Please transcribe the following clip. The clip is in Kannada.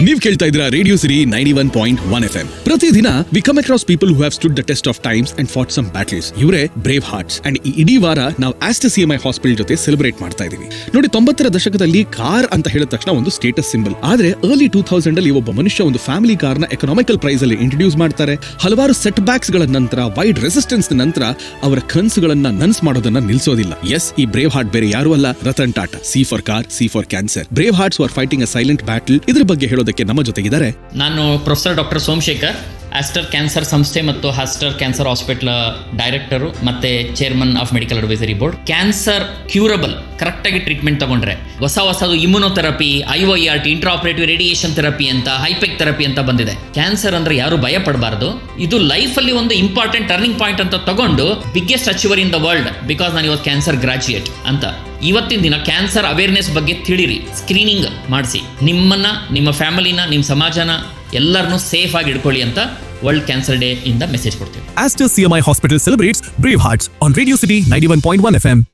ನೀವು ಕೇಳ್ತಾ ಇದ್ರ ರೇಡಿಯೋ ಸಿರಿ 91.1 FM. ಪ್ರತಿದಿನ we come across people who have stood the test of times and fought some battles. ಇವರೇ ಬ್ರೇವ್ ಹಾರ್ಟ್ಸ್. ಅಂಡ್ ಈ ಇಡೀ ವಾರ ನಾವು ಆಸ್ಟರ್ CMI ಹಾಸ್ಪಿಟಲ್ ಜೊತೆ ಸೆಲೆಬ್ರೇಟ್ ಮಾಡ್ತಾ ಇದೀವಿ. ನೋಡಿ, 90ರ ದಶಕದಲ್ಲಿ ಕಾರ್ ಅಂತ ಹೇಳಿದ ತಕ್ಷಣ ಒಂದು ಸ್ಟೇಟಸ್ ಸಿಂಬಲ್. ಆದ್ರೆ ಅರ್ಲಿ 2000 ಅಲ್ಲಿ ಒಬ್ಬ ಮನುಷ್ಯ ಒಂದು ಫ್ಯಾಮಿಲಿ ಕಾರ್ ನ ಎಕನಾಮಿಕಲ್ ಪ್ರೈಸ್ ಅಲ್ಲಿ ಇಂಟ್ರೊಡ್ಯೂಸ್ ಮಾಡ್ತಾರೆ. ಹಲವಾರು ಸೆಟ್ ಬ್ಯಾಕ್ಸ್ ಗಳ ನಂತರ, ವೈಡ್ ರೆಸಿಸ್ಟೆನ್ಸ್ ನಂತರ ಅವರ ಕನಸುಗಳನ್ನ ನನ್ಸ್ ಮಾಡೋದನ್ನ ನಿಲ್ಸೋದಿಲ್ಲ. ಎಸ್, ಈ ಬ್ರೇವ್ ಹಾರ್ಟ್ ಬೇರೆ ಯಾರು ಅಲ್ಲ, Ratan Tata. C for car, C for cancer. Brave hearts are fighting a silent battle. ಇದ್ರ ಬಗ್ಗೆ ಹೇಳೋದಕ್ಕೆ ನಮ್ಮ ಜೊತೆಗಿದ್ದಾರೆ ನಾನು professor doctor Somashekhar, Aster cancer ಸಂಸ್ಥೆ ಮತ್ತು ಆಸ್ಟರ್ ಕ್ಯಾನ್ಸರ್ ಹಾಸ್ಪಿಟಲ್ ಡೈರೆಕ್ಟರು ಮತ್ತೆ chairman of medical advisory board. Cancer curable, ಕರೆಕ್ಟಾಗಿ ಟ್ರೀಟ್ಮೆಂಟ್ ತಗೊಂಡ್ರೆ ಹೊಸದು immunotherapy, IOERT, intraoperative radiation therapy ಅಂತ, ಹೈಪೆಕ್ ಥೆರಪಿ ಅಂತ ಬಂದಿದೆ. ಕ್ಯಾನ್ಸರ್ ಅಂದ್ರೆ ಯಾರು ಭಯ ಪಡಬಾರ್ದು. ಇದು ಲೈಫಲ್ಲಿ ಒಂದು ಇಂಪಾರ್ಟೆಂಟ್ ಟರ್ನಿಂಗ್ ಪಾಯಿಂಟ್ ಅಂತ ತಗೊಂಡು biggest achiever in the world, because ನಾನು ಇವತ್ತು ಕ್ಯಾನ್ಸರ್ ಗ್ರಾಜ್ಯುಯೇಟ್ ಅಂತ. ಇವತ್ತಿನ ದಿನ ಕ್ಯಾನ್ಸರ್ ಅವೇರ್ನೆಸ್ ಬಗ್ಗೆ ತಿಳಿರಿ, ಸ್ಕ್ರೀನಿಂಗ್ ಮಾಡಿಸಿ, ನಿಮ್ಮನ್ನ, ನಿಮ್ಮ ಫ್ಯಾಮಿಲಿನ, ನಿಮ್ಮ ಸಮಾಜನ ಎಲ್ಲರನ್ನೂ ಸೇಫ್ ಆಗಿ ಇಟ್ಕೊಳ್ಳಿ ಅಂತ ವರ್ಲ್ಡ್ ಕ್ಯಾನ್ಸರ್ ಡೇ ಇಂದ ಮೆಸೇಜ್ ಕೊಡ್ತೀವಿ. Aster CMI Hospital celebrates Brave Hearts on Radio City 91.1 FM.